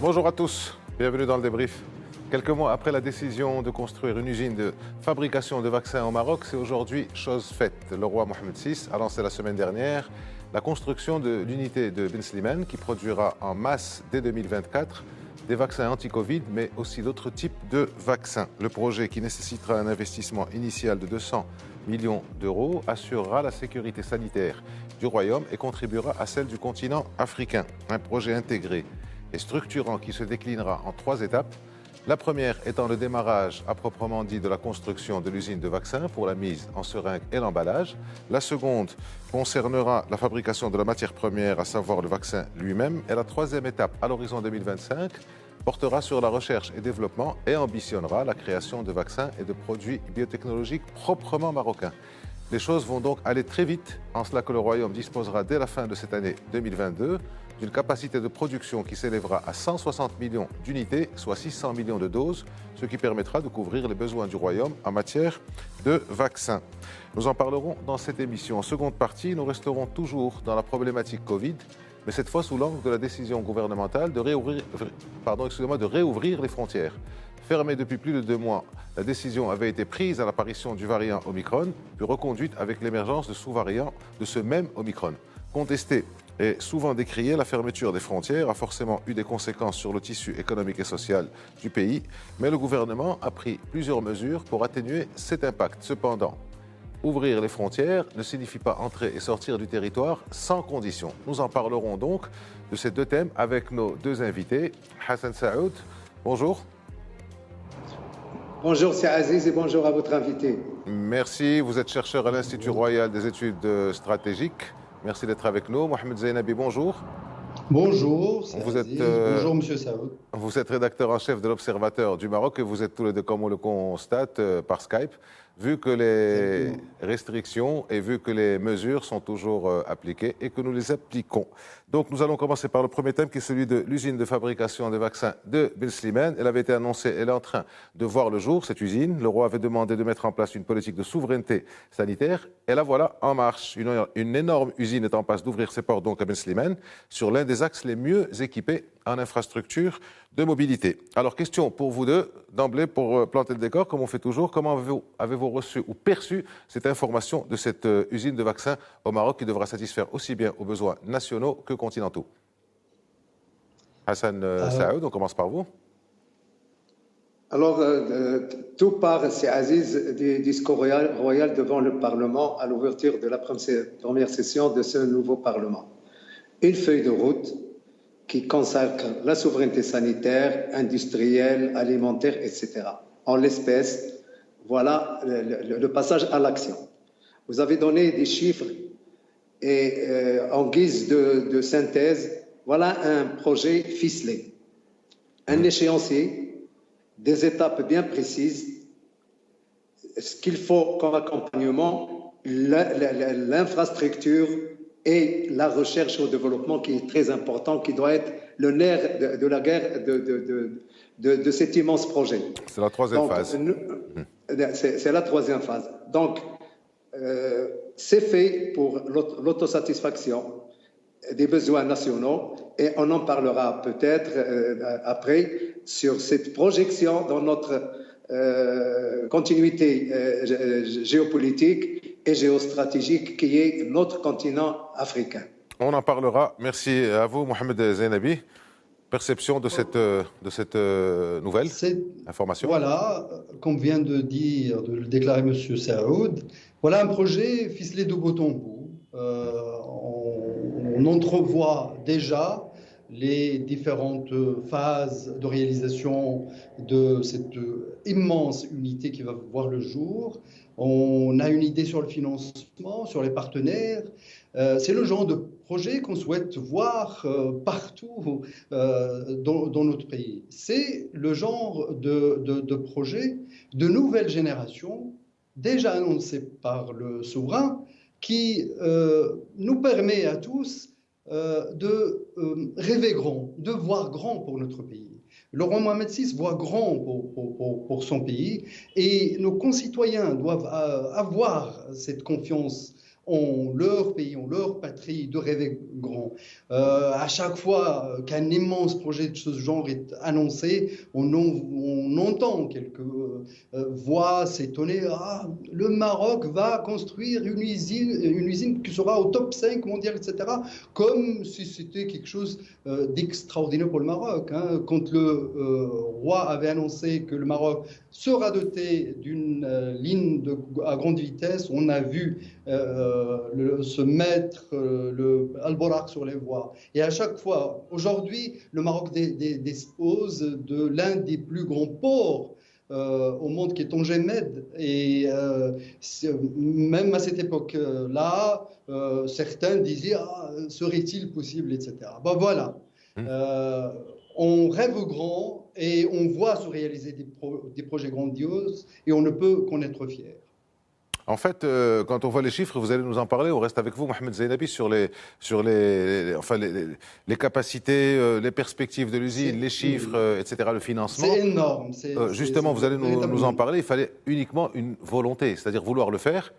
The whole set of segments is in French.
Bonjour à tous, bienvenue dans le débrief. Quelques mois après la décision de construire une usine de fabrication de vaccins au Maroc, c'est aujourd'hui chose faite. Le roi Mohamed VI a lancé la semaine dernière la construction de l'unité de Ben Slimane qui produira en masse dès 2024 des vaccins anti-Covid, mais aussi d'autres types de vaccins. Le projet, qui nécessitera un investissement initial de 200 millions d'euros, assurera la sécurité sanitaire du royaume et contribuera à celle du continent africain. Un projet intégré et structurant qui se déclinera en 3 étapes. La première étant le démarrage à proprement dit de la construction de l'usine de vaccins pour la mise en seringue et l'emballage. La seconde concernera la fabrication de la matière première, à savoir le vaccin lui-même. Et la troisième étape, à l'horizon 2025, portera sur la recherche et développement et ambitionnera la création de vaccins et de produits biotechnologiques proprement marocains. Les choses vont donc aller très vite, en cela que le Royaume disposera dès la fin de cette année 2022 d'une capacité de production qui s'élèvera à 160 millions d'unités, soit 600 millions de doses, ce qui permettra de couvrir les besoins du Royaume en matière de vaccins. Nous en parlerons dans cette émission. En seconde partie, nous resterons toujours dans la problématique Covid, mais cette fois sous l'angle de la décision gouvernementale de réouvrir les frontières. Fermée depuis plus de 2 mois, la décision avait été prise à l'apparition du variant Omicron, puis reconduite avec l'émergence de sous-variants de ce même Omicron. Contestée et souvent décriée, la fermeture des frontières a forcément eu des conséquences sur le tissu économique et social du pays, mais le gouvernement a pris plusieurs mesures pour atténuer cet impact. Cependant, ouvrir les frontières ne signifie pas entrer et sortir du territoire sans condition. Nous en parlerons donc de ces 2 thèmes avec nos 2 invités. Hassan Saoud, bonjour. Bonjour, c'est Aziz et bonjour à votre invité. Merci, vous êtes chercheur à l'Institut royal des études stratégiques. Merci d'être avec nous. Mohamed Zainabi, bonjour. Bonjour, bonjour Monsieur Saoud. Vous êtes rédacteur en chef de l'Observateur du Maroc et vous êtes tous les deux, comme on le constate, par Skype. Vu que les restrictions et vu que les mesures sont toujours appliquées et que nous les appliquons. Donc nous allons commencer par le premier thème qui est celui de l'usine de fabrication des vaccins de Ben Slimane. Elle avait été annoncée, elle est en train de voir le jour, cette usine. Le roi avait demandé de mettre en place une politique de souveraineté sanitaire. Et la voilà en marche. Une énorme usine est en passe d'ouvrir ses portes donc à Ben Slimane sur l'un des axes les mieux équipés en infrastructure de mobilité. Alors, question pour vous deux, d'emblée, pour planter le décor, comme on fait toujours, comment avez-vous reçu ou perçu cette information de cette usine de vaccins au Maroc qui devra satisfaire aussi bien aux besoins nationaux que continentaux? Hassan Saoud, on commence par vous. Alors, tout part, c'est Aziz, du discours royal devant le Parlement à l'ouverture de la première session de ce nouveau Parlement. Une feuille de route qui consacre la souveraineté sanitaire, industrielle, alimentaire, etc. En l'espèce, voilà le passage à l'action. Vous avez donné des chiffres et en guise de synthèse, voilà un projet ficelé, un échéancier, des étapes bien précises, ce qu'il faut comme accompagnement, l'infrastructure et la recherche au développement qui est très important, qui doit être le nerf de la guerre de cet immense projet. C'est la troisième phase. C'est la troisième phase. Donc, c'est fait pour l'autosatisfaction des besoins nationaux et on en parlera peut-être après sur cette projection dans notre continuité géopolitique et géostratégique qui est notre continent africain. On en parlera. Merci à vous, Mohamed Zainabi. Perception de cette nouvelle information? Voilà, comme vient de le déclarer M. Saoud, voilà un projet ficelé de bout en bout. On entrevoit déjà les différentes phases de réalisation de cette immense unité qui va voir le jour. On a une idée sur le financement, sur les partenaires. C'est le genre de projet qu'on souhaite voir partout dans notre pays. C'est le genre de projet de nouvelle génération, déjà annoncé par le souverain, qui nous permet à tous de rêver grand, de voir grand pour notre pays. Le roi Mohamed VI voit grand pour son pays et nos concitoyens doivent avoir cette confiance ont leur pays, ont leur patrie, de rêver grand. À chaque fois qu'un immense projet de ce genre est annoncé, on entend quelques voix s'étonner. Ah, le Maroc va construire une usine qui sera au top 5 mondial, etc. Comme si c'était quelque chose d'extraordinaire pour le Maroc. Hein. Quand le roi avait annoncé que le Maroc sera doté d'une ligne à grande vitesse, on a vu se mettre le Al-Borak sur les voies. Et à chaque fois, aujourd'hui, le Maroc dispose de l'un des plus grands ports au monde qui est Tanger Med. Et même à cette époque-là, certains disaient serait-il possible, etc. Ben voilà. On rêve grand et on voit se réaliser des projets grandioses et on ne peut qu'en être fier. En fait, quand on voit les chiffres, vous allez nous en parler. On reste avec vous, Mohamed Zainabi, sur les capacités, les perspectives de l'usine, les chiffres, etc., le financement. C'est énorme. Justement, vous allez nous en parler. Il fallait uniquement une volonté, c'est-à-dire vouloir le faire,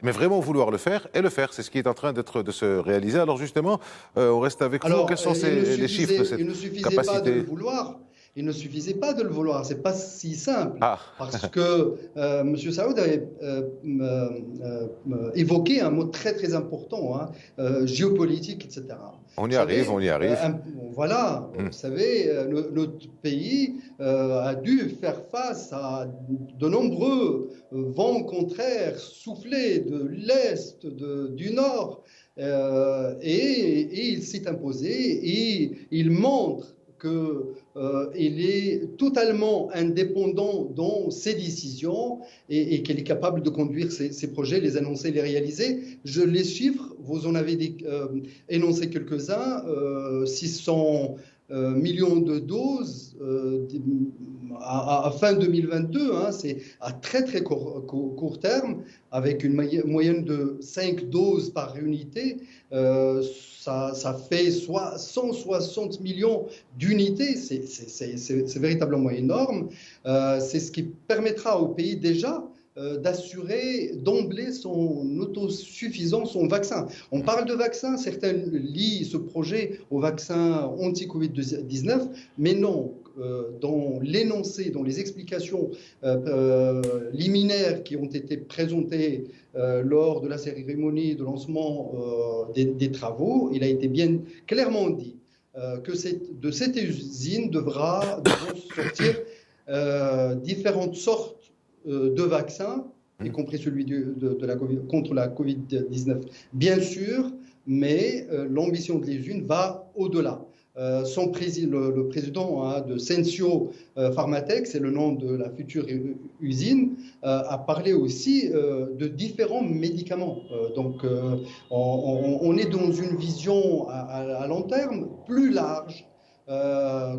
mais vraiment vouloir le faire et le faire. C'est ce qui est en train de se réaliser. Alors justement, on reste avec vous. Quels sont les chiffres de cette capacité ? Il ne suffisait pas de le vouloir. Il ne suffisait pas de le vouloir, c'est pas si simple, parce que M. Saoud avait évoqué un mot très très important, hein, géopolitique, etc. On y arrive. Voilà, vous savez, notre pays a dû faire face à de nombreux vents contraires soufflés de l'Est, du Nord, et il s'est imposé et il montre qu'il est totalement indépendant dans ses décisions et qu'il est capable de conduire ses projets, les annoncer, les réaliser. Les chiffres, vous en avez énoncé quelques-uns, 600 millions de doses à fin 2022, hein, c'est à très très court terme, avec une moyenne de 5 doses par unité. Ça fait 160 millions d'unités, c'est véritablement énorme. C'est ce qui permettra au pays déjà d'assurer d'emblée son autosuffisance en vaccin. On parle de vaccin, certains lient ce projet au vaccin anti-Covid-19, mais non. Dans l'énoncé, dans les explications liminaires qui ont été présentées lors de la cérémonie de lancement des travaux, il a été bien clairement dit que de cette usine devront sortir différentes sortes de vaccins, y compris celui contre la Covid-19, bien sûr, mais l'ambition de l'usine va au-delà. Le président de Sensio Pharmatech, c'est le nom de la future usine, a parlé aussi de différents médicaments. Donc on est dans une vision à long terme plus large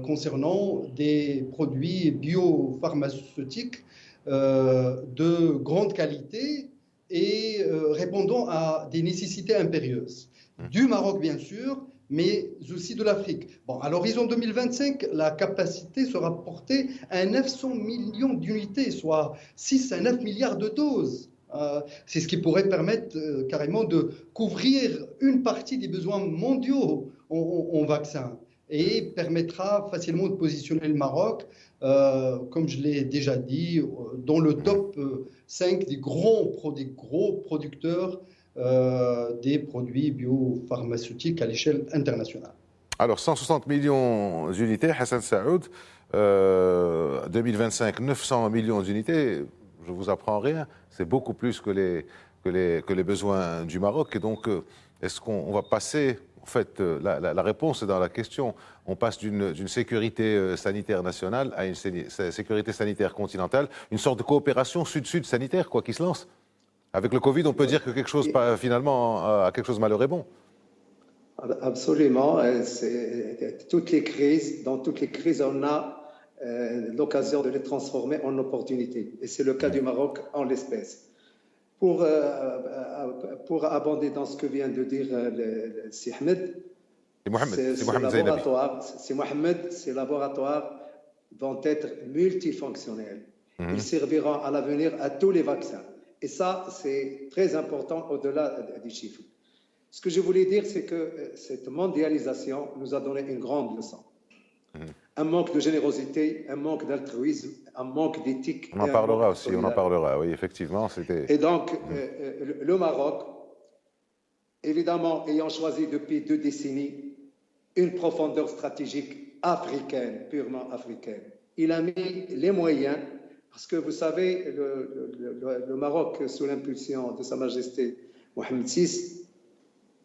concernant des produits biopharmaceutiques de grande qualité et répondant à des nécessités impérieuses. Du Maroc, bien sûr, mais aussi de l'Afrique. Bon, à l'horizon 2025, la capacité sera portée à 900 millions d'unités, soit 6 à 9 milliards de doses. C'est ce qui pourrait permettre carrément de couvrir une partie des besoins mondiaux en vaccins et permettra facilement de positionner le Maroc, comme je l'ai déjà dit, dans le top 5 des gros producteurs des produits biopharmaceutiques à l'échelle internationale. Alors, 160 millions d'unités, Hassan Saoud, 2025, 900 millions d'unités, je ne vous apprends rien, c'est beaucoup plus que les besoins du Maroc. Et donc, est-ce qu'on va passer, en fait, la réponse est dans la question, on passe d'une sécurité sanitaire nationale à une sécurité sanitaire continentale, une sorte de coopération sud-sud sanitaire, quoi, qui se lance. Avec le Covid, on peut dire que quelque chose, finalement, à quelque chose malheur est bon. Absolument. Dans toutes les crises, on a l'occasion de les transformer en opportunités. Et c'est le cas du Maroc en l'espèce. Pour abonder dans ce que vient de dire Si Ahmed, ces laboratoires vont être multifonctionnels. Ils serviront à l'avenir à tous les vaccins. Et ça, c'est très important au-delà des chiffres. Ce que je voulais dire, c'est que cette mondialisation nous a donné une grande leçon. Un manque de générosité, un manque d'altruisme, un manque d'éthique. On en parlera aussi, on en parlera, oui, effectivement. Et donc, le Maroc, évidemment, ayant choisi depuis 2 décennies une profondeur stratégique africaine, purement africaine, il a mis les moyens, parce que vous savez, le Maroc, sous l'impulsion de Sa Majesté Mohamed VI,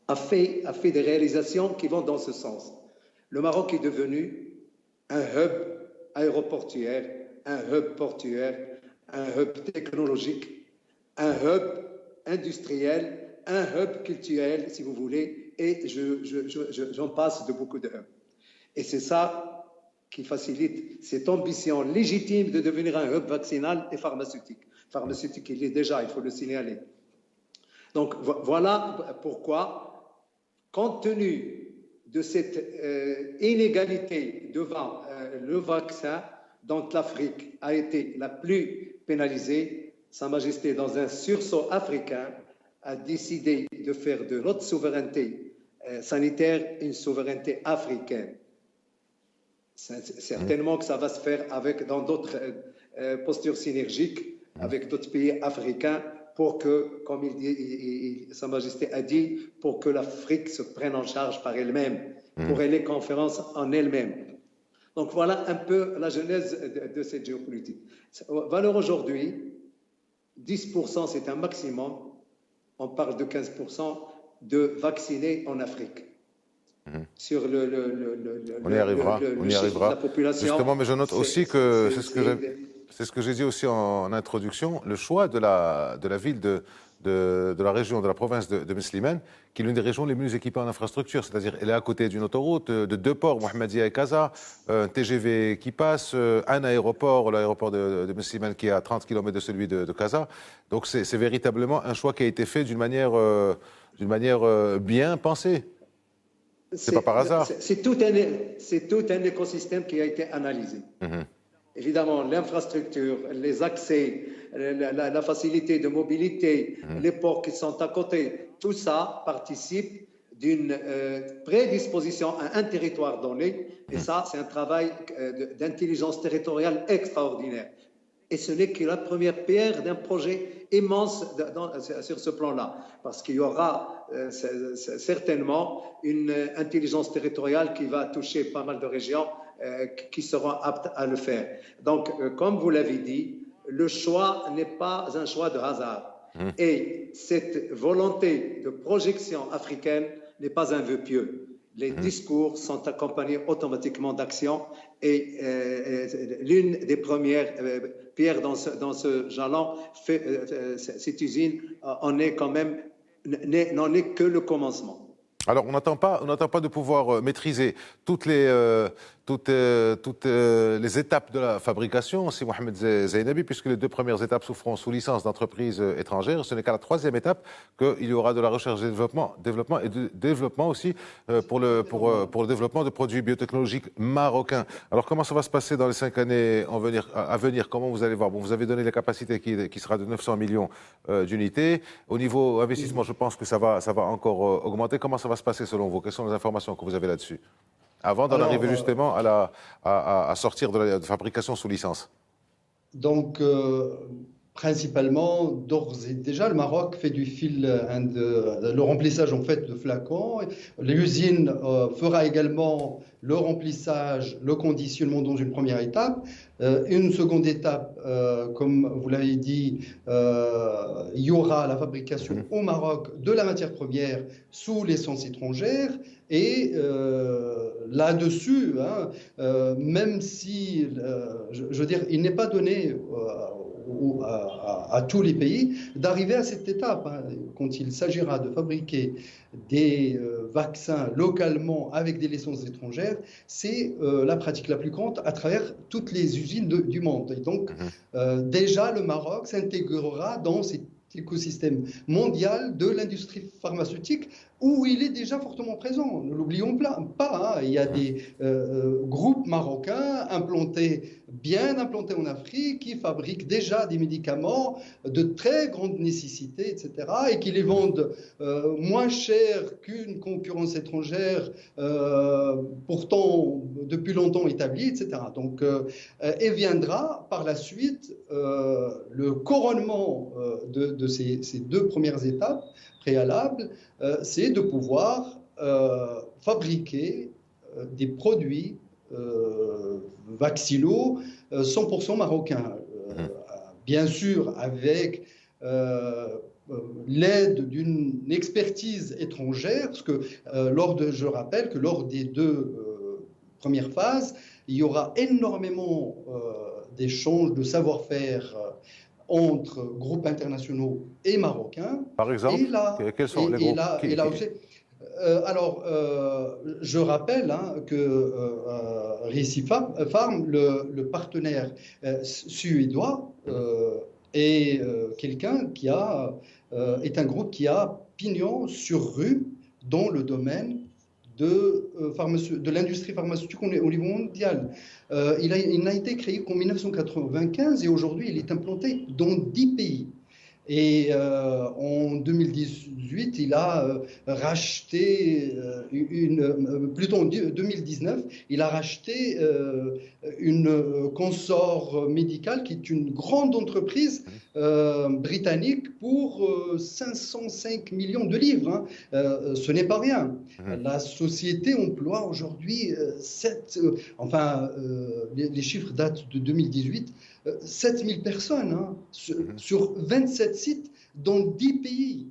a fait des réalisations qui vont dans ce sens. Le Maroc est devenu un hub aéroportuaire, un hub portuaire, un hub technologique, un hub industriel, un hub culturel, si vous voulez, et j'en passe de beaucoup de hubs. Et c'est ça qui facilite cette ambition légitime de devenir un hub vaccinal et pharmaceutique. Pharmaceutique, il est déjà, il faut le signaler. Donc voilà pourquoi, compte tenu de cette inégalité devant le vaccin dont l'Afrique a été la plus pénalisée, Sa Majesté, dans un sursaut africain, a décidé de faire de notre souveraineté sanitaire une souveraineté africaine. Certainement que ça va se faire dans d'autres postures synergiques avec d'autres pays africains pour que, comme Sa Majesté a dit, pour que l'Afrique se prenne en charge par elle-même, pour aller conférence en elle-même. Donc voilà un peu la genèse de cette géopolitique. Valeur aujourd'hui, 10% c'est un maximum. On parle de 15% de vaccinés en Afrique. Sur on y arrivera. De la population. Justement, mais je note aussi que c'est ce que j'ai dit aussi en introduction, le choix de la ville de la région, de la province de Mslimane, qui est l'une des régions les mieux équipées en infrastructure, c'est-à-dire elle est à côté d'une autoroute, de 2 ports, Mohammedia et Casa, un TGV qui passe, un aéroport, l'aéroport de Mslimane qui est à 30 km de celui de Casa. Donc c'est véritablement un choix qui a été fait d'une manière bien pensée. C'est pas par hasard. C'est tout un écosystème qui a été analysé. Évidemment, l'infrastructure, les accès, la facilité de mobilité, les ports qui sont à côté, tout ça participe d'une prédisposition à un territoire donné. Et ça, c'est un travail d'intelligence territoriale extraordinaire. Et ce n'est que la première pierre d'un projet immense sur ce plan-là, parce qu'il y aura certainement une intelligence territoriale qui va toucher pas mal de régions qui seront aptes à le faire. Donc, comme vous l'avez dit, le choix n'est pas un choix de hasard. Et cette volonté de projection africaine n'est pas un vœu pieux. Les discours sont accompagnés automatiquement d'actions et l'une des premières pierres dans ce jalon, cette usine, n'en est que le commencement. Alors, on n'attend pas de pouvoir maîtriser toutes les étapes de la fabrication, c'est Mohamed Zainabi, puisque les 2 premières étapes se feront sous licence d'entreprises étrangères. Ce n'est qu'à la 3e étape qu'il y aura de la recherche et développement et de développement aussi pour le développement de produits biotechnologiques marocains. Alors, comment ça va se passer dans les 5 années à venir? Comment vous allez voir? Bon, vous avez donné la capacité qui sera de 900 millions d'unités. Au niveau investissement, je pense que ça va encore augmenter. Comment ça va se passer selon vous? Quelles sont les informations que vous avez là-dessus? Avant d'en arriver justement à sortir de la fabrication sous licence. Donc, principalement, d'ores et déjà, le Maroc fait du le remplissage en fait de flacons. L'usine fera également le remplissage, le conditionnement dans une première étape. Une seconde étape, comme vous l'avez dit, il y aura la fabrication au Maroc de la matière première sous licence étrangère. Et là-dessus, même si, je veux dire, il n'est pas donné à tous les pays d'arriver à cette étape. Quand il s'agira de fabriquer des vaccins localement avec des licences étrangères, c'est la pratique la plus courante à travers toutes les usines du monde. Et donc, déjà, le Maroc s'intégrera dans cet écosystème mondial de l'industrie pharmaceutique où il est déjà fortement présent. Ne l'oublions pas, hein. Il y a des groupes marocains bien implantés en Afrique, qui fabriquent déjà des médicaments de très grande nécessité, etc., et qui les vendent moins cher qu'une concurrence étrangère, pourtant depuis longtemps établie, etc. Donc, et viendra par la suite le couronnement de ces deux premières étapes préalables, c'est de pouvoir fabriquer des produits vaccinaux 100% marocains. Bien sûr, avec l'aide d'une expertise étrangère, parce que je rappelle que lors des deux premières phases, il y aura énormément d'échanges de savoir-faire entre groupes internationaux et marocains. Par exemple, quels sont les groupes aussi, je rappelle que Recipharm, le partenaire suédois, est quelqu'un qui est un groupe qui a pignon sur rue dans le domaine de l'industrie pharmaceutique au niveau mondial. Il n'a été créé qu'en 1995 et aujourd'hui il est implanté dans 10 pays. Et en 2018, il a racheté plutôt en 2019, il a racheté une consort médicale qui est une grande entreprise britannique pour 505 millions de livres. Ce n'est pas rien. La société emploie aujourd'hui les chiffres datent de 2018, 7000 personnes sur 27 sites dans 10 pays.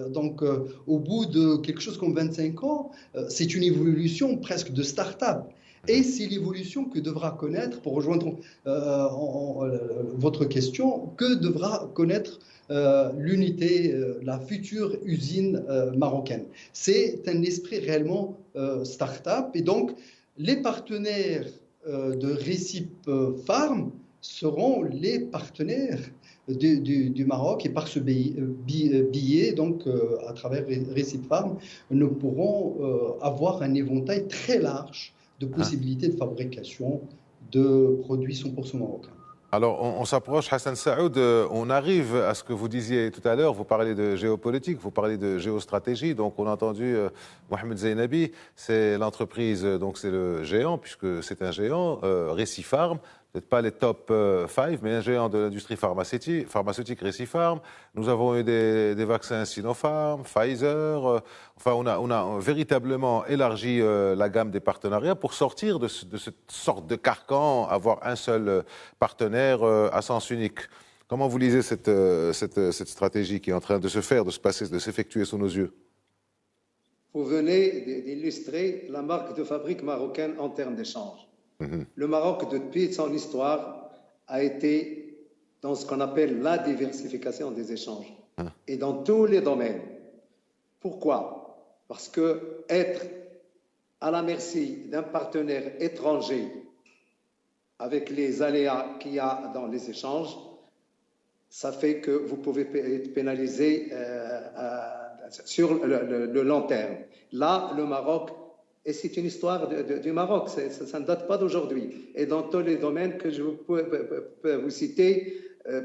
Donc, au bout de quelque chose comme 25 ans, c'est une évolution presque de start-up. Et c'est l'évolution que devra connaître, pour rejoindre votre question, que devra connaître l'unité, la future usine marocaine. C'est un esprit réellement start-up. Et donc, les partenaires de Recipharm seront les partenaires du Maroc, et par ce billet, donc à travers Recipharm, nous pourrons avoir un éventail très large de possibilités de fabrication de produits 100% marocains. Alors, on s'approche, Hassan Saoud, on arrive à ce que vous disiez tout à l'heure, vous parlez de géopolitique, vous parlez de géostratégie, donc on a entendu Mohamed Zainabi, c'est l'entreprise, donc c'est le géant, puisque c'est un géant, Recipharm, peut-être pas les top 5, mais un géant de l'industrie pharmaceutique Recipharm. Nous avons eu des vaccins Sinopharm, Pfizer, on a véritablement élargi la gamme des partenariats pour sortir de cette sorte de carcan, avoir un seul partenaire à sens unique. Comment vous lisez cette stratégie qui est en train de se faire, de se passer, de s'effectuer sous nos yeux? Vous venez d'illustrer la marque de fabrique marocaine en termes d'échange. Le Maroc, depuis son histoire, a été dans ce qu'on appelle la diversification des échanges, et dans tous les domaines. Pourquoi? Parce que être à la merci d'un partenaire étranger, avec les aléas qu'il y a dans les échanges, ça fait que vous pouvez être pénalisé sur le long terme. Là, le Maroc, et c'est une histoire du Maroc, ça ne date pas d'aujourd'hui. Et dans tous les domaines que je peux vous citer,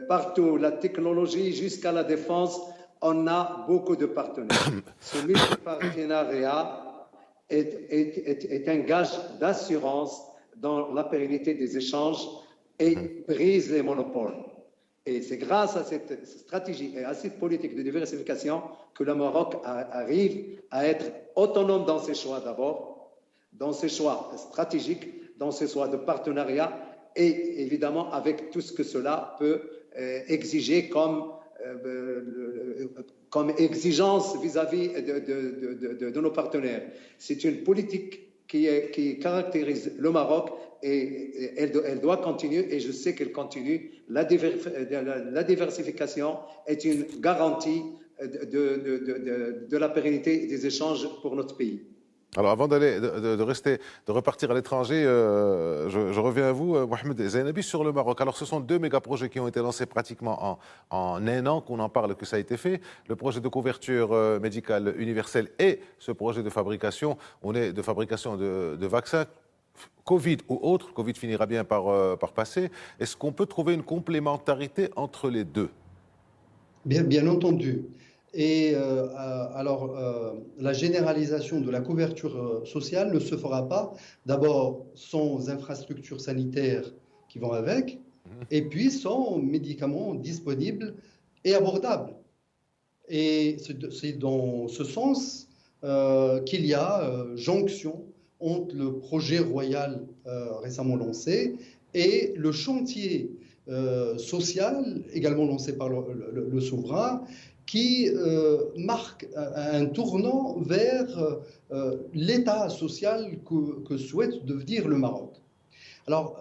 partout, la technologie jusqu'à la défense, on a beaucoup de partenaires. Ce multipartenariat est un gage d'assurance dans la pérennité des échanges et brise les monopoles. Et c'est grâce à cette stratégie et à cette politique de diversification que le Maroc arrive à être autonome dans ses choix d'abord, dans ses choix stratégiques, dans ses choix de partenariat, et évidemment avec tout ce que cela peut exiger comme exigence vis-à-vis de nos partenaires. C'est une politique qui caractérise le Maroc, et elle doit continuer, et je sais qu'elle continue. La diversification est une garantie de la pérennité des échanges pour notre pays. Alors, avant de repartir à l'étranger, je reviens à vous, Mohamed Zainabi, sur le Maroc. Alors, ce sont deux méga-projets qui ont été lancés pratiquement en un an, qu'on en parle, que ça a été fait. Le projet de couverture médicale universelle et ce projet de fabrication, de vaccins. Covid ou autre, Covid finira bien par passer. Est-ce qu'on peut trouver une complémentarité entre les deux? Bien entendu. Et la généralisation de la couverture sociale ne se fera pas d'abord sans infrastructures sanitaires qui vont avec, et puis sans médicaments disponibles et abordables. Et c'est dans ce sens qu'il y a jonction entre le projet royal récemment lancé et le chantier social également lancé par le souverain, qui marque un tournant vers l'état social que souhaite devenir le Maroc. Alors,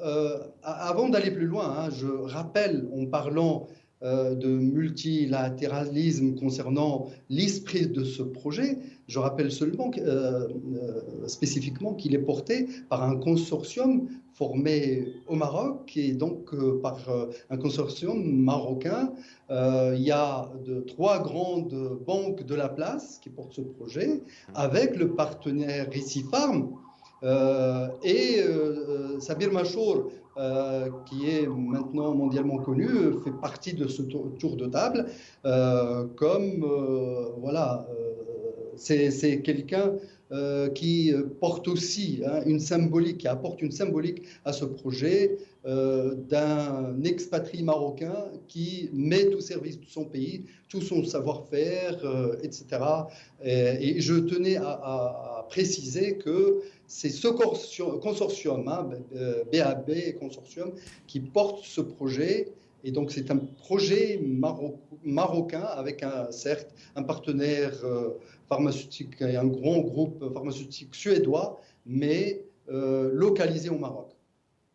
avant d'aller plus loin, je rappelle, en parlant de multilatéralisme concernant l'esprit de ce projet, je rappelle seulement spécifiquement qu'il est porté par un consortium formé au Maroc et donc par un consortium marocain. Il y a trois grandes banques de la place qui portent ce projet, avec le partenaire Ricipharm et Sabir Machour, qui est maintenant mondialement connu, fait partie de ce tour de table, c'est quelqu'un qui porte aussi une symbolique, qui apporte une symbolique à ce projet d'un expatrié marocain qui met au service de son pays, tout son savoir-faire, etc. Et je tenais à préciser que c'est ce consortium, BAB Consortium, qui porte ce projet. Et donc, c'est un projet marocain avec certes un partenaire pharmaceutique et un grand groupe pharmaceutique suédois, mais localisé au Maroc.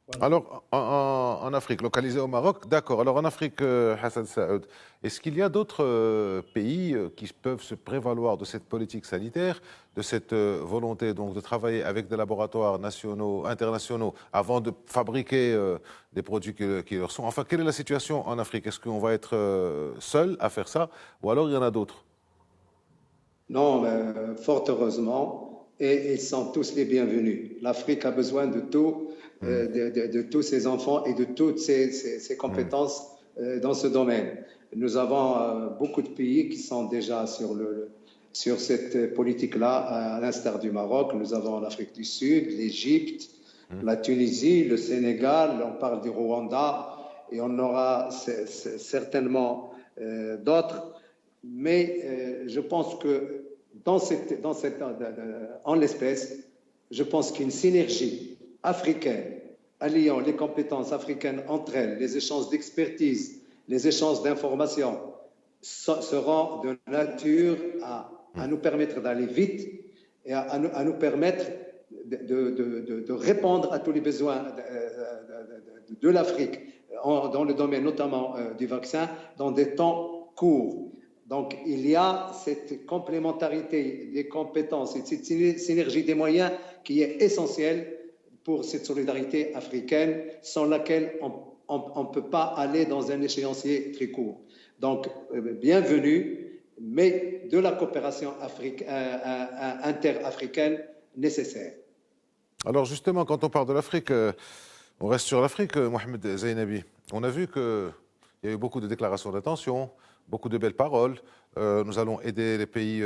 Voilà. Alors, en Afrique, localisé au Maroc, d'accord. Alors, en Afrique, Hassan Saoud, est-ce qu'il y a d'autres pays qui peuvent se prévaloir de cette politique sanitaire, de cette volonté donc de travailler avec des laboratoires nationaux, internationaux, avant de fabriquer des produits qui leur sont? Enfin, quelle est la situation en Afrique? Est-ce qu'on va être seul à faire ça, ou alors il y en a d'autres? Non, fort heureusement, et ils sont tous les bienvenus. L'Afrique a besoin de tout. De tous ces enfants et de toutes ces compétences dans ce domaine. Nous avons beaucoup de pays qui sont déjà sur cette politique-là, à l'instar du Maroc. Nous avons l'Afrique du Sud, l'Égypte, la Tunisie, le Sénégal, on parle du Rwanda, et on aura certainement d'autres. Mais je pense que en l'espèce, je pense qu'une synergie africaine, alliant les compétences africaines entre elles, les échanges d'expertise, les échanges d'informations, seront de nature à nous permettre d'aller vite et à nous permettre de répondre à tous les besoins de l'Afrique, dans le domaine notamment du vaccin, dans des temps courts. Donc, il y a cette complémentarité des compétences et cette synergie des moyens qui est essentielle pour cette solidarité africaine, sans laquelle on ne peut pas aller dans un échéancier très court. Donc, bienvenue, mais de la coopération interafricaine nécessaire. Alors justement, quand on parle de l'Afrique, on reste sur l'Afrique, Mohamed Zainabi. On a vu qu'il y a eu beaucoup de déclarations d'intention, beaucoup de belles paroles. Nous allons aider les pays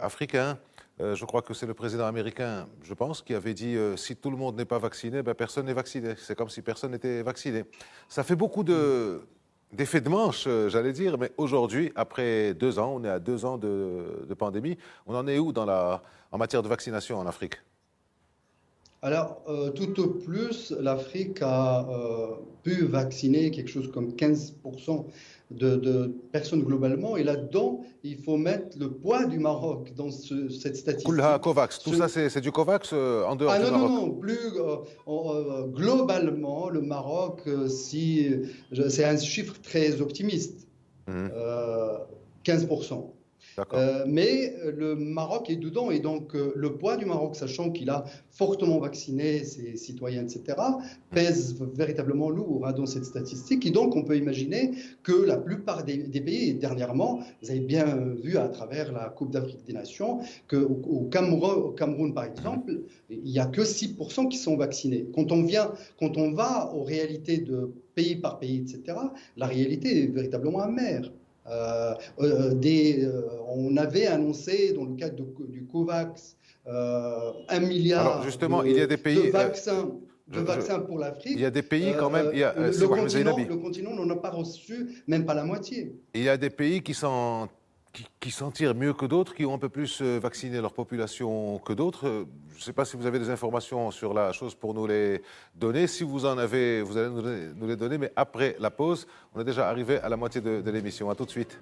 africains. Je crois que c'est le président américain, je pense, qui avait dit si tout le monde n'est pas vacciné, personne n'est vacciné. C'est comme si personne n'était vacciné. Ça fait beaucoup d'effets de manche, j'allais dire, mais aujourd'hui, après 2 ans, on est à 2 ans de pandémie, on en est où en matière de vaccination en Afrique? Alors, tout au plus, l'Afrique a pu vacciner quelque chose comme 15% de personnes globalement. Et là-dedans, il faut mettre le poids du Maroc dans cette statistique. COVAX, tout ça, c'est du COVAX en dehors du Maroc? Non, plus globalement, le Maroc, c'est un chiffre très optimiste, 15%. Mais le Maroc est dedans et donc le poids du Maroc, sachant qu'il a fortement vacciné ses citoyens, etc., pèse véritablement lourd dans cette statistique. Et donc on peut imaginer que la plupart des pays, et dernièrement, vous avez bien vu à travers la Coupe d'Afrique des Nations, qu'au Cameroun, par exemple, il n'y a que 6% qui sont vaccinés. Quand on va aux réalités de pays par pays, etc., la réalité est véritablement amère. On avait annoncé dans le cadre du COVAX 1 milliard Alors justement, il y a des pays, de vaccins pour l'Afrique. Il y a des pays quand même. Le continent n'en a pas reçu même pas la moitié. Il y a des pays qui s'en tirent mieux que d'autres, qui ont un peu plus vacciné leur population que d'autres. Je ne sais pas si vous avez des informations sur la chose pour nous les donner. Si vous en avez, vous allez nous les donner. Mais après la pause, on est déjà arrivé à la moitié de l'émission. À tout de suite.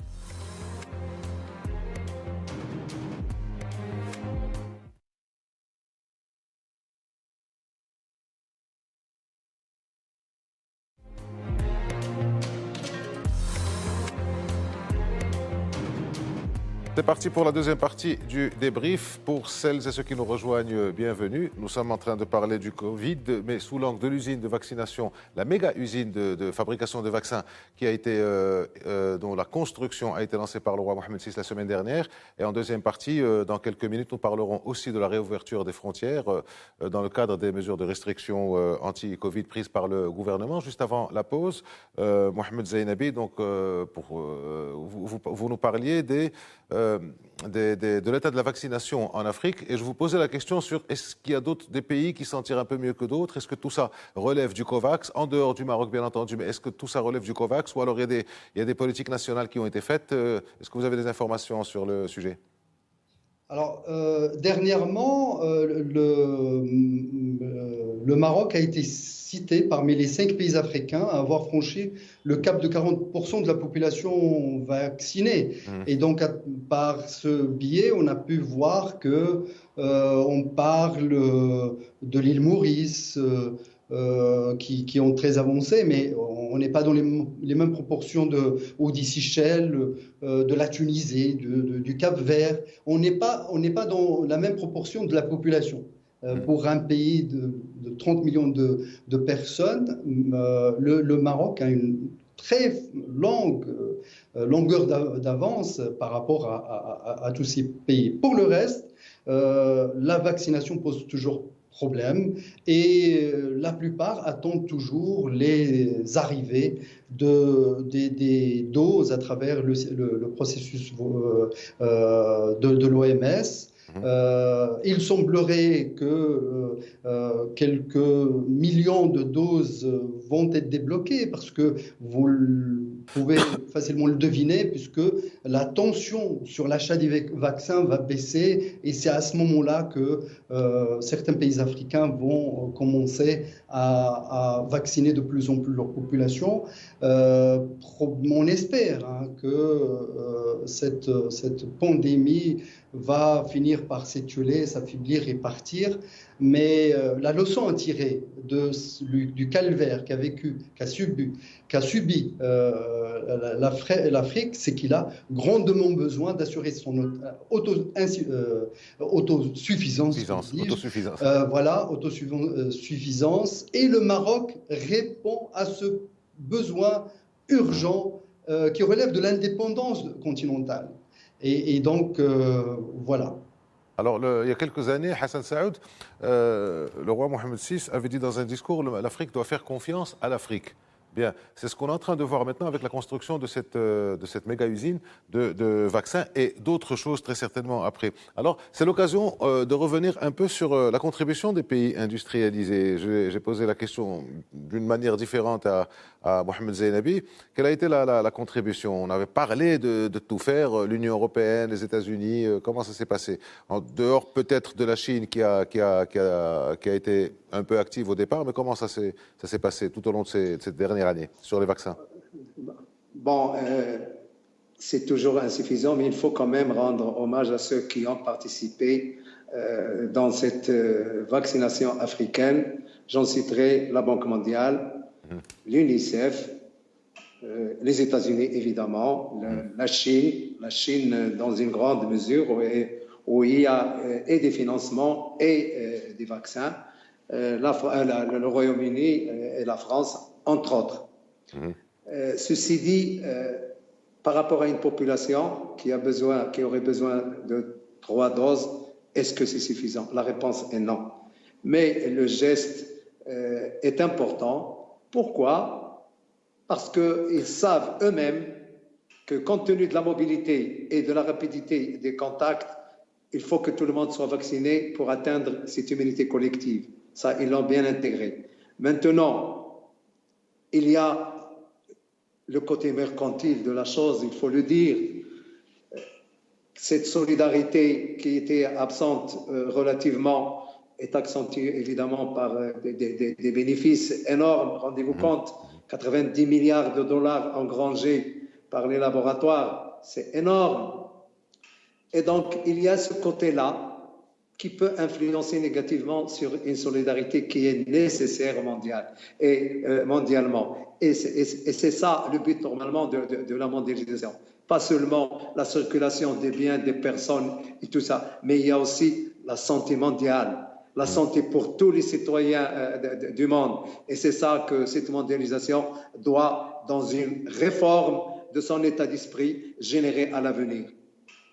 C'est parti pour la deuxième partie du débrief. Pour celles et ceux qui nous rejoignent, bienvenue. Nous sommes en train de parler du Covid, mais sous l'angle de l'usine de vaccination, la méga usine de fabrication de vaccins qui a été, dont la construction a été lancée par le roi Mohamed VI la semaine dernière. Et en deuxième partie, dans quelques minutes, nous parlerons aussi de la réouverture des frontières dans le cadre des mesures de restriction anti-Covid prises par le gouvernement. Juste avant la pause, Mohamed Zainabi, donc, vous nous parliez de l'état de la vaccination en Afrique, et je vous posais la question sur est-ce qu'il y a des pays qui s'en tirent un peu mieux que d'autres? Est-ce que tout ça relève du COVAX, en dehors du Maroc bien entendu, mais est-ce que tout ça relève du COVAX, ou alors il y a des politiques nationales qui ont été faites? Est-ce que vous avez des informations sur le sujet? Alors, dernièrement, le Maroc a été cité parmi les 5 pays africains à avoir franchi le cap de 40% de la population vaccinée. Et donc, par ce biais, on a pu voir que on parle de l'île Maurice, qui ont très avancé, mais on n'est pas dans les mêmes proportions ou des Seychelles, de la Tunisie, du Cap-Vert. On n'est pas dans la même proportion de la population. Pour un pays de 30 millions de personnes, le Maroc a une très longue longueur d'avance par rapport à tous ces pays. Pour le reste, la vaccination pose toujours problème et la plupart attendent toujours les arrivées des doses à travers le processus de l'OMS. Il semblerait que quelques millions de doses vont être débloquées parce que vous pouvez facilement le deviner puisque la tension sur l'achat des vaccins va baisser et c'est à ce moment-là que certains pays africains vont commencer à vacciner de plus en plus leur population. On espère que cette pandémie va finir par s'étioler, s'affaiblir et partir. Mais la leçon à tirer du calvaire qu'a subi l'Afrique, c'est qu'il a grandement besoin d'assurer son autosuffisance. Autosuffisance. Et le Maroc répond à ce besoin urgent qui relève de l'indépendance continentale. Et donc, voilà. Alors, il y a quelques années, Hassan Saoud, le roi Mohamed VI, avait dit dans un discours « l'Afrique doit faire confiance à l'Afrique ». Bien, c'est ce qu'on est en train de voir maintenant avec la construction de cette méga-usine de vaccins et d'autres choses très certainement après. Alors, c'est l'occasion de revenir un peu sur la contribution des pays industrialisés. J'ai posé la question d'une manière différente à Mohamed Zainabi. Quelle a été la contribution? On avait parlé de tout faire, l'Union européenne, les États-Unis, comment ça s'est passé? En dehors peut-être de la Chine qui a été un peu active au départ, mais comment ça s'est passé tout au long de cette dernière année sur les vaccins? Bon, c'est toujours insuffisant, mais il faut quand même rendre hommage à ceux qui ont participé dans cette vaccination africaine. J'en citerai la Banque mondiale, l'UNICEF, les États-Unis évidemment, la Chine dans une grande mesure où il y a et des financements et des vaccins, le Royaume-Uni et la France entre autres. Ceci dit, par rapport à une population qui aurait besoin de 3 doses, est-ce que c'est suffisant? La réponse est non. Mais le geste est important. Pourquoi? Parce qu'ils savent eux-mêmes que compte tenu de la mobilité et de la rapidité des contacts, il faut que tout le monde soit vacciné pour atteindre cette immunité collective. Ça, ils l'ont bien intégré. Maintenant, il y a le côté mercantile de la chose, il faut le dire. Cette solidarité qui était absente relativement est accentuée évidemment par des bénéfices énormes. Rendez-vous compte, 90 milliards de dollars engrangés par les laboratoires, c'est énorme. Et donc, il y a ce côté-là qui peut influencer négativement sur une solidarité qui est nécessaire mondialement. Et c'est ça le but normalement de la mondialisation. Pas seulement la circulation des biens, des personnes et tout ça, mais il y a aussi la santé mondiale, la santé pour tous les citoyens du monde. Et c'est ça que cette mondialisation doit, dans une réforme de son état d'esprit, générer à l'avenir.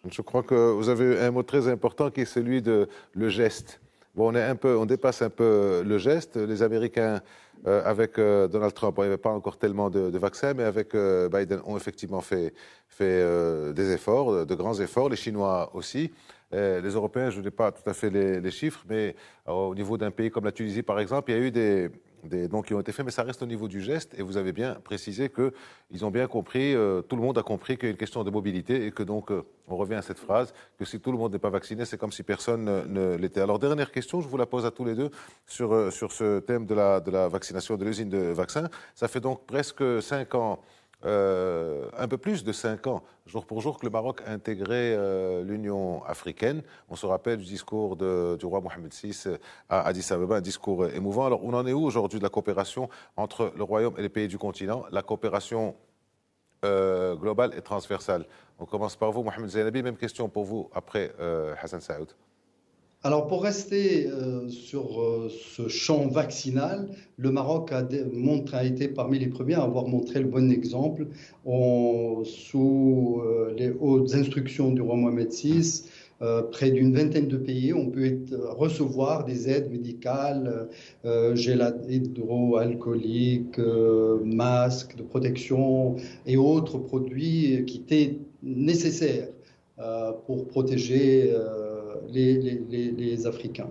Je crois que vous avez un mot très important qui est celui de le geste. Bon, on dépasse un peu le geste. Les Américains, avec Donald Trump, il n'y avait pas encore tellement de vaccins, mais avec Biden, ont effectivement fait des efforts, de grands efforts. Les Chinois aussi. Les Européens, je n'ai pas tout à fait les chiffres, mais au niveau d'un pays comme la Tunisie, par exemple, il y a eu des dons qui ont été faits, mais ça reste au niveau du geste. Et vous avez bien précisé qu'ils ont bien compris, tout le monde a compris qu'il y a une question de mobilité et que donc, on revient à cette phrase, que si tout le monde n'est pas vacciné, c'est comme si personne ne l'était. Alors, dernière question, je vous la pose à tous les deux sur ce thème de la vaccination, de l'usine de vaccins. Ça fait donc presque 5 ans, un peu plus de 5 ans, jour pour jour, que le Maroc a intégré l'Union africaine. On se rappelle du discours du roi Mohamed VI à Addis Abeba, un discours émouvant. Alors, on en est où aujourd'hui de la coopération entre le Royaume et les pays du continent, la coopération globale et transversale? On commence par vous, Mohamed Zainabi. Même question pour vous après Hassan Saoud. Alors, pour rester sur ce champ vaccinal, le Maroc a été parmi les premiers à avoir montré le bon exemple. Sous les hautes instructions du roi Mohamed VI, près d'une vingtaine de pays, on peut recevoir des aides médicales, gel hydroalcoolique, masques de protection et autres produits qui étaient nécessaires pour protéger les Africains.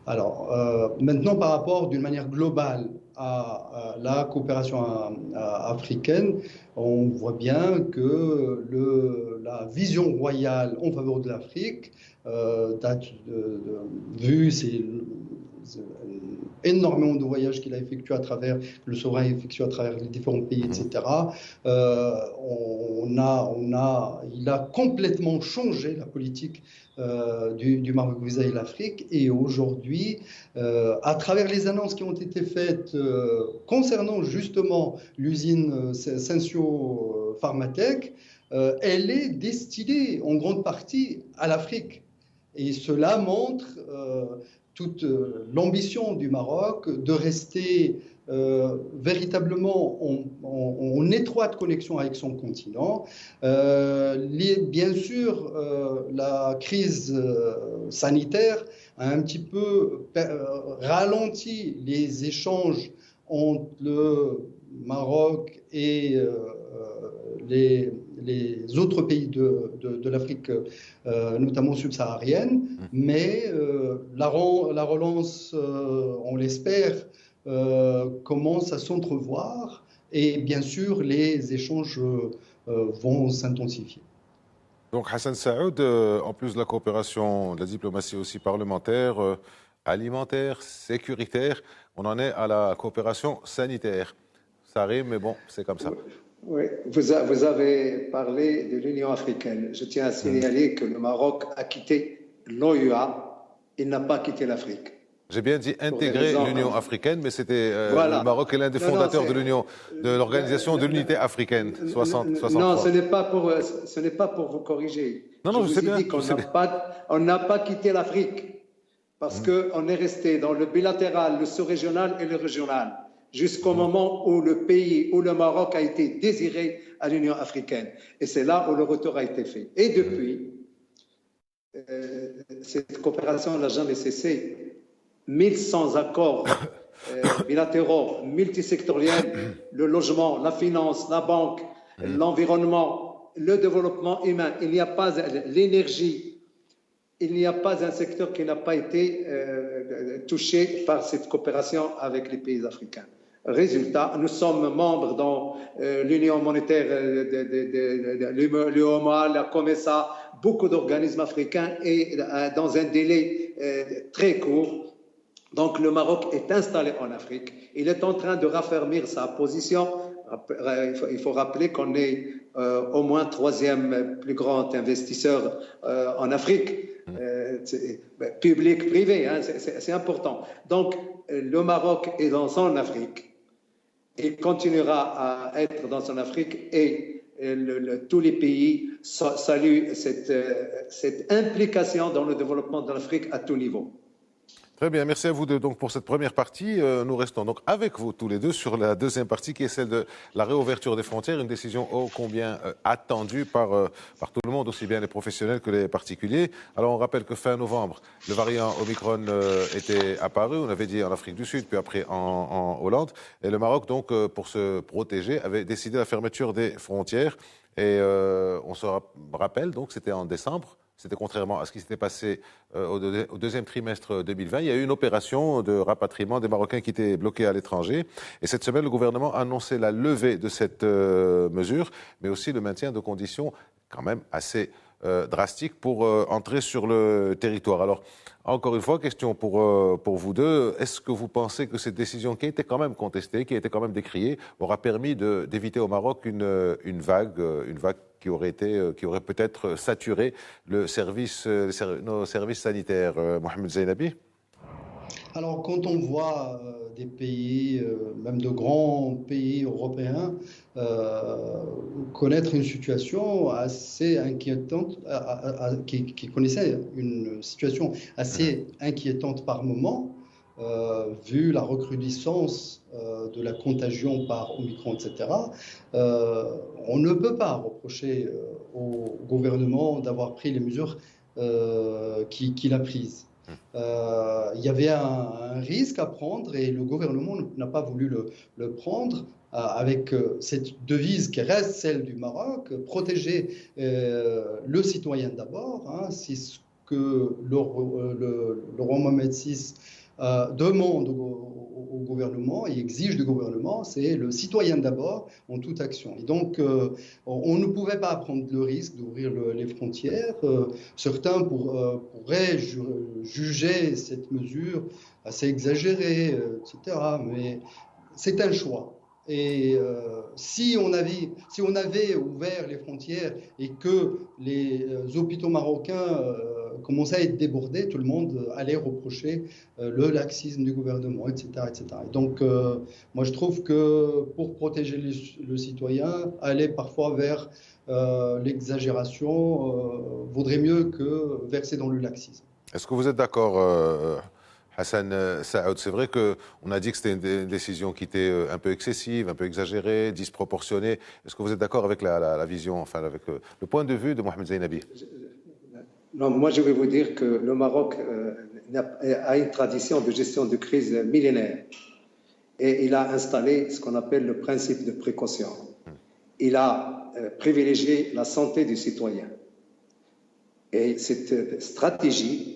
Alors, maintenant, par rapport d'une manière globale à la coopération africaine, on voit bien que la vision royale en faveur de l'Afrique vu énormément de voyages qu'il a effectués le souverain a effectué à travers les différents pays, etc. Il a complètement changé la politique du Maroc vis-à-vis de l'Afrique. Et aujourd'hui, à travers les annonces qui ont été faites concernant justement l'usine Sensio Pharmatech, elle est destinée en grande partie à l'Afrique. Et cela montre toute l'ambition du Maroc de rester véritablement en étroite connexion avec son continent. Bien sûr, la crise sanitaire a un petit peu ralenti les échanges entre le Maroc et les autres pays de l'Afrique, notamment subsaharienne, mais la relance, on l'espère, commence à s'entrevoir et bien sûr les échanges vont s'intensifier. Donc Hassan Saoud, en plus de la coopération, de la diplomatie aussi parlementaire, alimentaire, sécuritaire, on en est à la coopération sanitaire. Ça rime, mais bon, c'est comme ça. Oui, vous avez parlé de l'Union africaine. Je tiens à signaler que le Maroc a quitté l'OUA, il n'a pas quitté l'Afrique. J'ai bien dit intégrer l'Union africaine, mais c'était voilà. le Maroc est l'un des fondateurs de l'Union, de l'Organisation de l'Unité africaine, 63. Non, ce n'est pas pour vous corriger. Non, non, je sais bien. Dit qu'on n'a pas quitté l'Afrique parce qu'on est resté dans le bilatéral, le sous-régional et le régional, jusqu'au moment où le Maroc a été désiré à l'Union africaine. Et c'est là où le retour a été fait. Et depuis, cette coopération n'a jamais cessé. 1100 accords bilatéraux, multisectoriels, le logement, la finance, la banque, l'environnement, le développement humain. Il n'y a pas l'énergie. Il n'y a pas un secteur qui n'a pas été touché par cette coopération avec les pays africains. Résultat, nous sommes membres dans l'Union monétaire, l'UEMOA, la COMESA, beaucoup d'organismes africains et dans un délai très court. Donc le Maroc est installé en Afrique. Il est en train de raffermir sa position. Il faut rappeler qu'on est au moins troisième plus grand investisseur en Afrique, public, privé, hein, c'est important. Donc le Maroc est dans son Afrique. Il continuera à être dans son Afrique et tous les pays saluent cette implication dans le développement de l'Afrique à tout niveau. Très bien, merci à vous deux donc pour cette première partie. Nous restons donc avec vous tous les deux sur la deuxième partie qui est celle de la réouverture des frontières, une décision ô combien attendue par tout le monde, aussi bien les professionnels que les particuliers. Alors on rappelle que fin novembre, le variant Omicron était apparu, on avait dit en Afrique du Sud, puis après en Hollande. Et le Maroc donc pour se protéger avait décidé la fermeture des frontières. Et on se rappelle donc c'était en décembre. C'était contrairement à ce qui s'était passé au deuxième trimestre 2020. Il y a eu une opération de rapatriement des Marocains qui étaient bloqués à l'étranger. Et cette semaine, le gouvernement a annoncé la levée de cette mesure, mais aussi le maintien de conditions quand même assez drastiques pour entrer sur le territoire. Alors, encore une fois, question pour vous deux. Est-ce que vous pensez que cette décision qui a été quand même contestée, qui a été quand même décriée, aura permis d'éviter au Maroc une vague qui aurait peut-être saturé nos services sanitaires? Mohamed Zainabi? Alors, quand on voit des pays, même de grands pays européens, connaître une situation assez inquiétante, qui connaissait une situation assez inquiétante par moment, vu la recrudescence de la contagion par Omicron, etc., on ne peut pas reprocher au gouvernement d'avoir pris les mesures qu'il a prises. Il y avait un risque à prendre et le gouvernement n'a pas voulu le prendre avec cette devise qui reste celle du Maroc, protéger le citoyen d'abord. Hein, c'est ce que le roi Mohamed VI demande au gouvernement et exige du gouvernement, c'est le citoyen d'abord en toute action. Et donc, on ne pouvait pas prendre le risque d'ouvrir les frontières. Certains pourraient juger cette mesure assez exagérée, etc. Mais c'est un choix. Et si on avait ouvert les frontières et que les hôpitaux marocains commençaient à être débordés, tout le monde allait reprocher le laxisme du gouvernement, etc. etc. Et donc, moi, je trouve que pour protéger le citoyen, aller parfois vers l'exagération vaudrait mieux que verser dans le laxisme. Est-ce que vous êtes d'accord Hassan Saoud, c'est vrai qu'on a dit que c'était une décision qui était un peu excessive, un peu exagérée, disproportionnée. Est-ce que vous êtes d'accord avec la vision, enfin avec le point de vue de Mohamed Zainabi? Non, moi je vais vous dire que le Maroc a une tradition de gestion de crise millénaire et il a installé ce qu'on appelle le principe de précaution. Il a privilégié la santé du citoyen. Et cette stratégie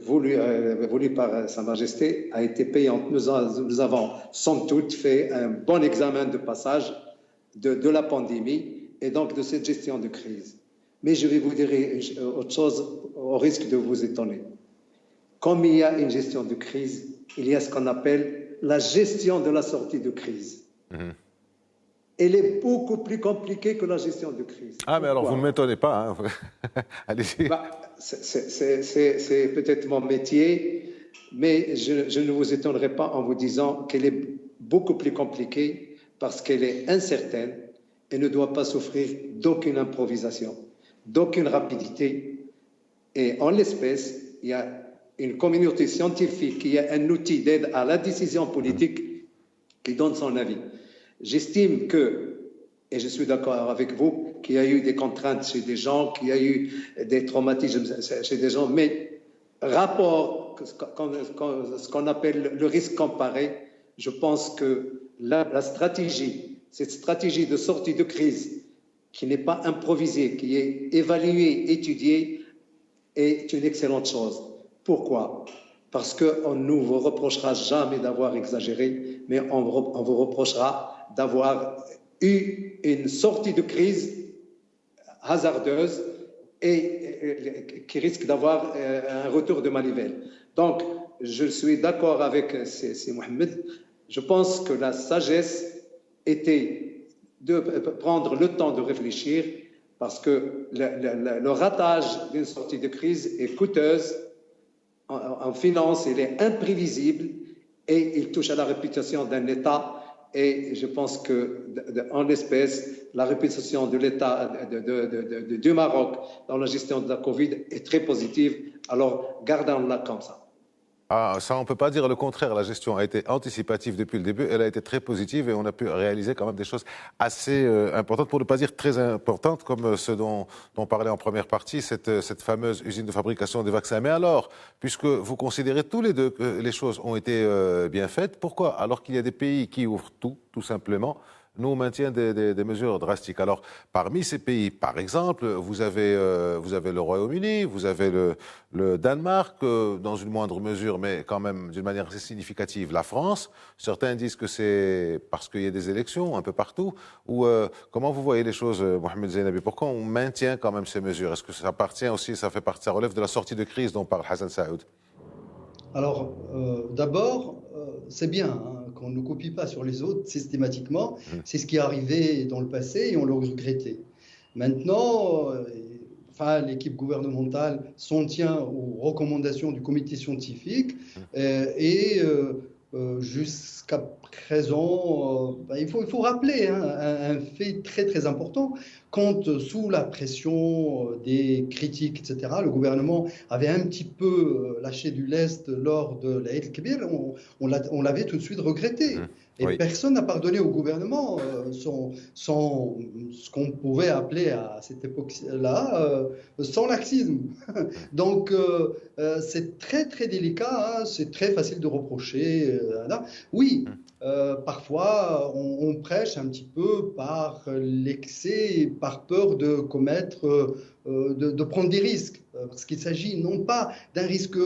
voulu par Sa Majesté a été payante. Nous avons somme toute fait un bon examen de passage de la pandémie et donc de cette gestion de crise. Mais je vais vous dire autre chose au risque de vous étonner. Comme il y a une gestion de crise, il y a ce qu'on appelle la gestion de la sortie de crise. Elle est beaucoup plus compliquée que la gestion de crise. Ah, mais alors vous ne m'étonnez pas. Hein. Allez-y. C'est peut-être mon métier. mais je ne vous étonnerai pas en vous disant qu'elle est beaucoup plus compliquée parce qu'elle est incertaine et ne doit pas souffrir d'aucune improvisation, d'aucune rapidité. Et en l'espèce, il y a une communauté scientifique qui a un outil d'aide à la décision politique qui donne son avis. J'estime que, et je suis d'accord avec vous, qu'il y a eu des contraintes chez des gens, qu'il y a eu des traumatismes chez des gens, mais rapport, ce qu'on appelle le risque comparé, je pense que la stratégie, cette stratégie de sortie de crise qui n'est pas improvisée, qui est évaluée, étudiée, est une excellente chose. Pourquoi? Parce qu'on ne vous reprochera jamais d'avoir exagéré, mais on vous reprochera d'avoir eu une sortie de crise hasardeuse et qui risque d'avoir un retour de manivelle. Donc, je suis d'accord avec C. Mohamed. Je pense que la sagesse était de prendre le temps de réfléchir parce que le ratage d'une sortie de crise est coûteuse en finance, il est imprévisible et il touche à la réputation d'un État. Et je pense qu'en l'espèce, la réputation de l'État du Maroc dans la gestion de la Covid est très positive. Alors, gardons-la comme ça. Ah, ça, on ne peut pas dire le contraire. La gestion a été anticipative depuis le début. Elle a été très positive et on a pu réaliser quand même des choses assez importantes, pour ne pas dire très importantes, comme ce dont on parlait en première partie, cette fameuse usine de fabrication des vaccins. Mais alors, puisque vous considérez tous les deux que les choses ont été bien faites, pourquoi, alors qu'il y a des pays qui ouvrent tout simplement, nous, on maintient des mesures drastiques. Alors, parmi ces pays, par exemple, vous avez le Royaume-Uni, vous avez le Danemark, dans une moindre mesure, mais quand même d'une manière assez significative, la France. Certains disent que c'est parce qu'il y a des élections un peu partout. Ou comment vous voyez les choses, Mohamed Zeinabi? Pourquoi on maintient quand même ces mesures? Est-ce que ça appartient aussi, ça relève de la sortie de crise dont parle Hassan Saoud? Alors, d'abord, c'est bien qu'on ne copie pas sur les autres systématiquement. C'est ce qui est arrivé dans le passé et on l'a regretté. Maintenant, l'équipe gouvernementale s'en tient aux recommandations du comité scientifique et jusqu'à présent, il faut rappeler un fait très très important. Quand, sous la pression des critiques, etc., le gouvernement avait un petit peu lâché du lest lors de l'Aïd el-Kébir, on l'avait tout de suite regretté. Et oui, personne n'a pardonné au gouvernement ce qu'on pouvait appeler à cette époque-là sans laxisme. Donc, c'est très, très délicat, c'est très facile de reprocher. Oui, parfois, on prêche un petit peu par l'excès, par peur de commettre, de prendre des risques. Parce qu'il s'agit non pas d'un risque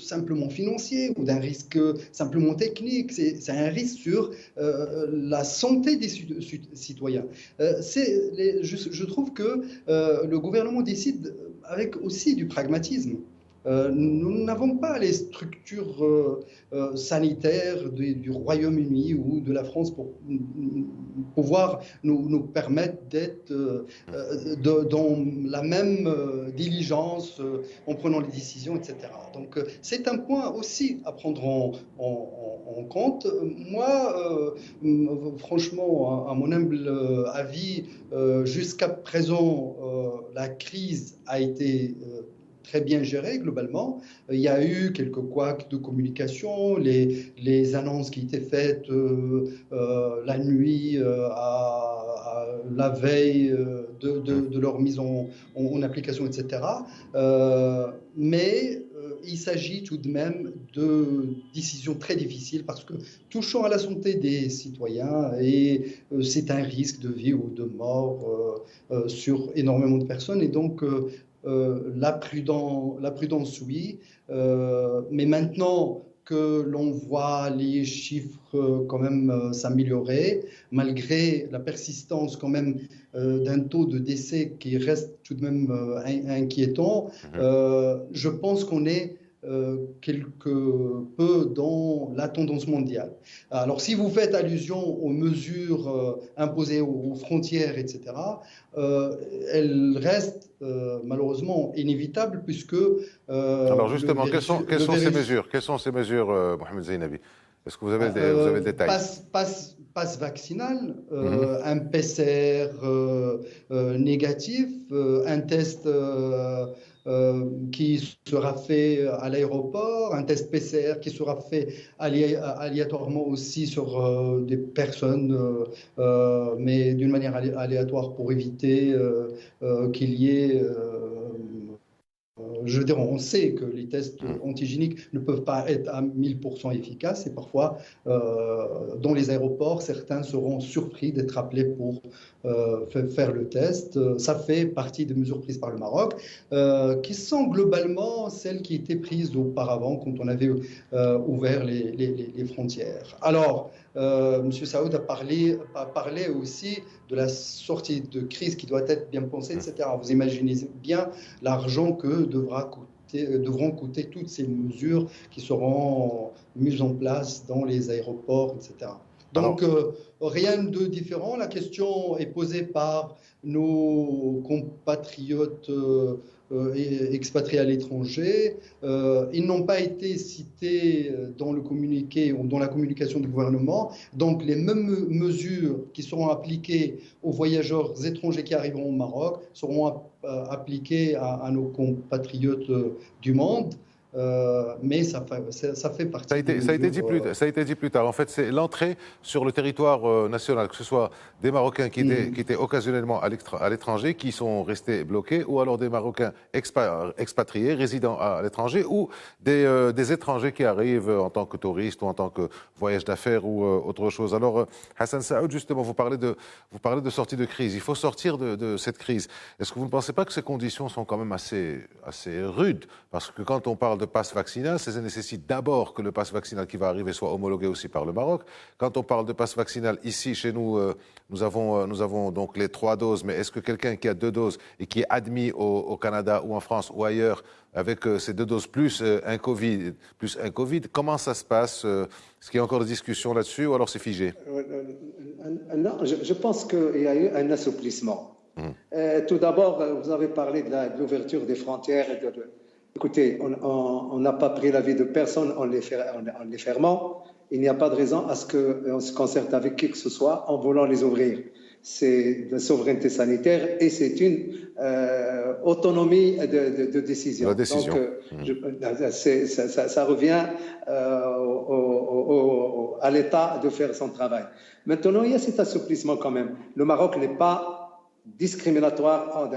simplement financier ou d'un risque simplement technique, c'est un risque sur la santé des citoyens. Je trouve que le gouvernement décide avec aussi du pragmatisme. Nous n'avons pas les structures sanitaires du Royaume-Uni ou de la France pour pouvoir nous permettre d'être dans la même diligence en prenant les décisions, etc. Donc c'est un point aussi à prendre en compte. Moi, franchement, à mon humble avis, jusqu'à présent, la crise a été très bien géré globalement. Il y a eu quelques couacs de communication, les annonces qui étaient faites la nuit à la veille de leur mise en application, etc. Mais il s'agit tout de même de décisions très difficiles parce que touchant à la santé des citoyens et c'est un risque de vie ou de mort sur énormément de personnes et donc la prudence, oui, mais maintenant que l'on voit les chiffres quand même s'améliorer, malgré la persistance quand même d'un taux de décès qui reste tout de même inquiétant, je pense qu'on est quelque peu dans la tendance mondiale. Alors, si vous faites allusion aux mesures imposées aux frontières, etc., elles restent malheureusement inévitables puisque Alors justement, quelles sont ces mesures? Quelles sont ces mesures, Mohamed Zainabi? Est-ce que vous avez le détail? Passe vaccinal, Mhm. un PCR négatif, un test qui sera fait à l'aéroport, un test PCR qui sera fait aléatoirement aussi sur des personnes, mais d'une manière aléatoire pour éviter qu'il y ait je veux dire, on sait que les tests Mhm. antigéniques ne peuvent pas être à 1000% efficaces et parfois, dans les aéroports, certains seront surpris d'être appelés pour faire le test. Ça fait partie des mesures prises par le Maroc, qui sont globalement celles qui étaient prises auparavant quand on avait ouvert les frontières. Alors, M. Saoud a parlé aussi de la sortie de crise qui doit être bien pensée, etc. Vous imaginez bien l'argent que devront coûter toutes ces mesures qui seront mises en place dans les aéroports, etc. Alors, Donc, rien de différent. La question est posée par nos compatriotes expatriés à l'étranger. Ils n'ont pas été cités dans le communiqué ou dans la communication du gouvernement. Donc, les mêmes mesures qui seront appliquées aux voyageurs étrangers qui arriveront au Maroc seront appliquées à nos compatriotes du monde. Mais ça fait partie des mesures. Ça a été dit plus tard. En fait, c'est l'entrée sur le territoire national, que ce soit des Marocains qui étaient occasionnellement à l'étranger, qui sont restés bloqués, ou alors des Marocains expatriés, résidant à l'étranger, ou des étrangers qui arrivent en tant que touristes ou en tant que voyage d'affaires ou autre chose. Alors, Hassan Saoud, justement, vous parlez de sortie de crise. Il faut sortir de cette crise. Est-ce que vous ne pensez pas que ces conditions sont quand même assez rudes? Parce que quand on parle de passe vaccinal, ça nécessite d'abord que le passe vaccinal qui va arriver soit homologué aussi par le Maroc. Quand on parle de passe vaccinal, ici, chez nous, nous avons donc les 3 doses, mais est-ce que quelqu'un qui a 2 doses et qui est admis au Canada ou en France ou ailleurs avec ces 2 doses plus un Covid, comment ça se passe? Est-ce qu'il y a encore des discussions là-dessus ou alors c'est figé? Non, je pense qu'il y a eu un assouplissement. Tout d'abord, vous avez parlé de l'ouverture des frontières. Écoutez, on n'a pas pris l'avis de personne en les fermant. Il n'y a pas de raison à ce qu'on se concerte avec qui que ce soit en voulant les ouvrir. C'est de la souveraineté sanitaire et c'est une autonomie de décision. La décision. Donc, ça revient à l'État de faire son travail. Maintenant, il y a cet assouplissement quand même. Le Maroc n'est pas discriminatoire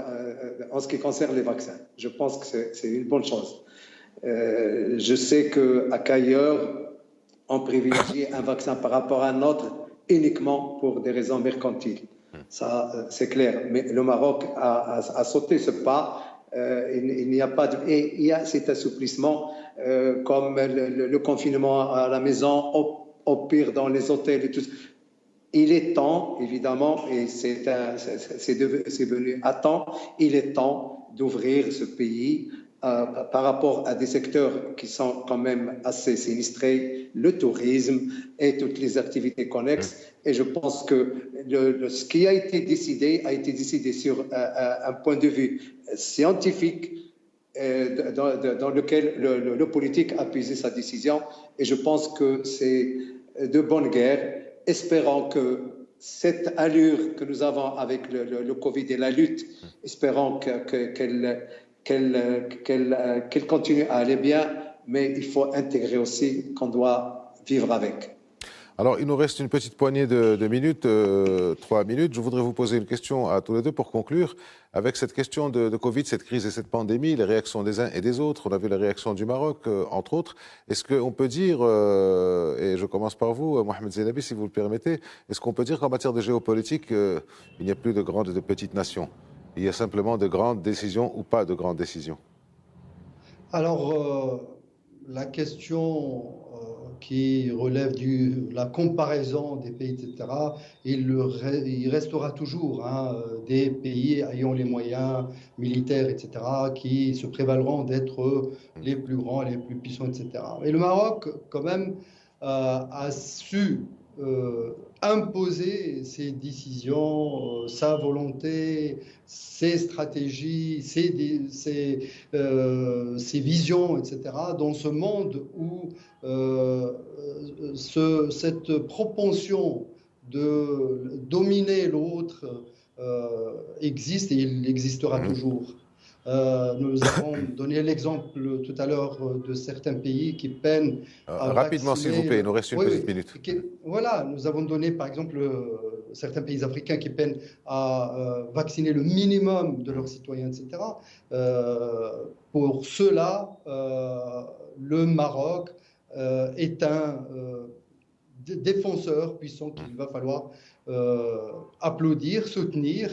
en ce qui concerne les vaccins. Je pense que c'est une bonne chose. Je sais qu'ailleurs, on privilégie un vaccin par rapport à un autre uniquement pour des raisons mercantiles. Ça, c'est clair. Mais le Maroc a sauté ce pas. Il n'y a pas et il y a cet assouplissement comme le confinement à la maison, au pire dans les hôtels et tout ça. Il est temps, évidemment, et c'est venu à temps, il est temps d'ouvrir ce pays par rapport à des secteurs qui sont quand même assez sinistrés, le tourisme et toutes les activités connexes. Et je pense que ce qui a été décidé sur un point de vue scientifique dans lequel le politique a puisé sa décision. Et je pense que c'est de bonne guerre. Espérons que cette allure que nous avons avec le Covid et la lutte, espérons qu'elle continue à aller bien, mais il faut intégrer aussi qu'on doit vivre avec. Alors, il nous reste une petite poignée de minutes, 3 minutes. Je voudrais vous poser une question à tous les deux pour conclure. Avec cette question de Covid, cette crise et cette pandémie, les réactions des uns et des autres, on a vu la réaction du Maroc, entre autres. Est-ce qu'on peut dire, et je commence par vous, Mohamed Zainabi, si vous le permettez, est-ce qu'on peut dire qu'en matière de géopolitique, il n'y a plus de grandes et de petites nations? Il y a simplement de grandes décisions ou pas de grandes décisions? Alors, la question qui relève de la comparaison des pays, etc., il restera toujours des pays ayant les moyens militaires, etc., qui se prévaleront d'être les plus grands, les plus puissants, etc. Et le Maroc, quand même, a su imposer ses décisions, sa volonté, ses stratégies, ses visions, etc., dans ce monde où cette propension de dominer l'autre existe et il existera toujours. Nous avons donné l'exemple tout à l'heure de certains pays qui peinent à rapidement, s'il vous plaît, il nous reste une petite minute. Voilà, nous avons donné par exemple certains pays africains qui peinent à vacciner le minimum de leurs citoyens, etc. Pour cela, le Maroc est un défenseur puissant qu'il va falloir applaudir, soutenir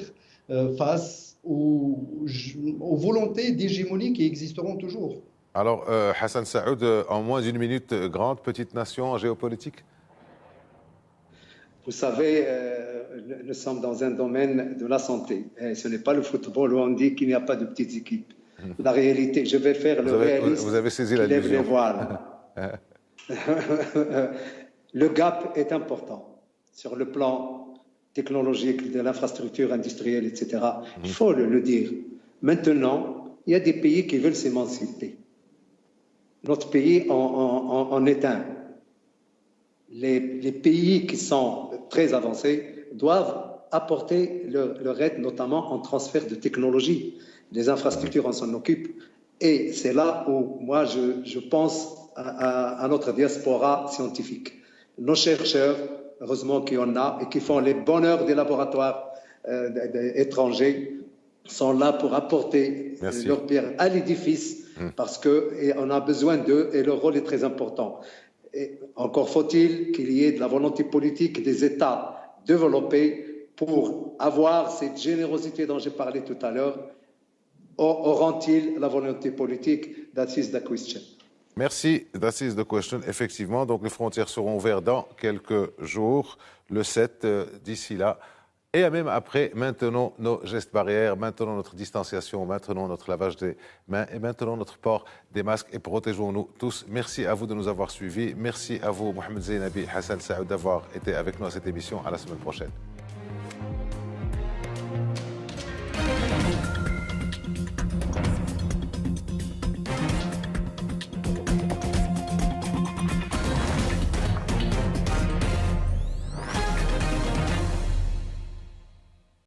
face aux volontés d'hégémonie qui existeront toujours. Alors, Hassan Saoud, en moins d'une minute, grande, petite nation géopolitique? Vous savez, nous sommes dans un domaine de la santé. Et ce n'est pas le football où on dit qu'il n'y a pas de petites équipes. La réalité, je vais faire le réaliste. Vous avez saisi qui lève les l'allusion. voiles. Le gap est important sur le plan technologique, de l'infrastructure industrielle, etc. Il faut le dire. Maintenant, il y a des pays qui veulent s'émanciper. Notre pays en est un. Les pays qui sont très avancés doivent apporter leur aide, notamment en transfert de technologie. Les infrastructures, on s'en occupe. Et c'est là où, moi, je pense à notre diaspora scientifique. Nos chercheurs, heureusement qu'il y en a, et qui font les bonheurs des laboratoires étrangers, sont là pour apporter leur pierre à l'édifice, parce qu'on a besoin d'eux et leur rôle est très important. Et encore faut-il qu'il y ait de la volonté politique des États développés pour avoir cette générosité dont j'ai parlé tout à l'heure. Auront-ils la volonté politique? That is the question. Merci, that is the question. Effectivement, donc les frontières seront ouvertes dans quelques jours, le 7, d'ici là. Et même après, maintenons nos gestes barrières, maintenons notre distanciation, maintenons notre lavage des mains et maintenons notre port des masques et protégeons-nous tous. Merci à vous de nous avoir suivis. Merci à vous, Mohamed Zainabi, Hassan Saoud, d'avoir été avec nous à cette émission. À la semaine prochaine.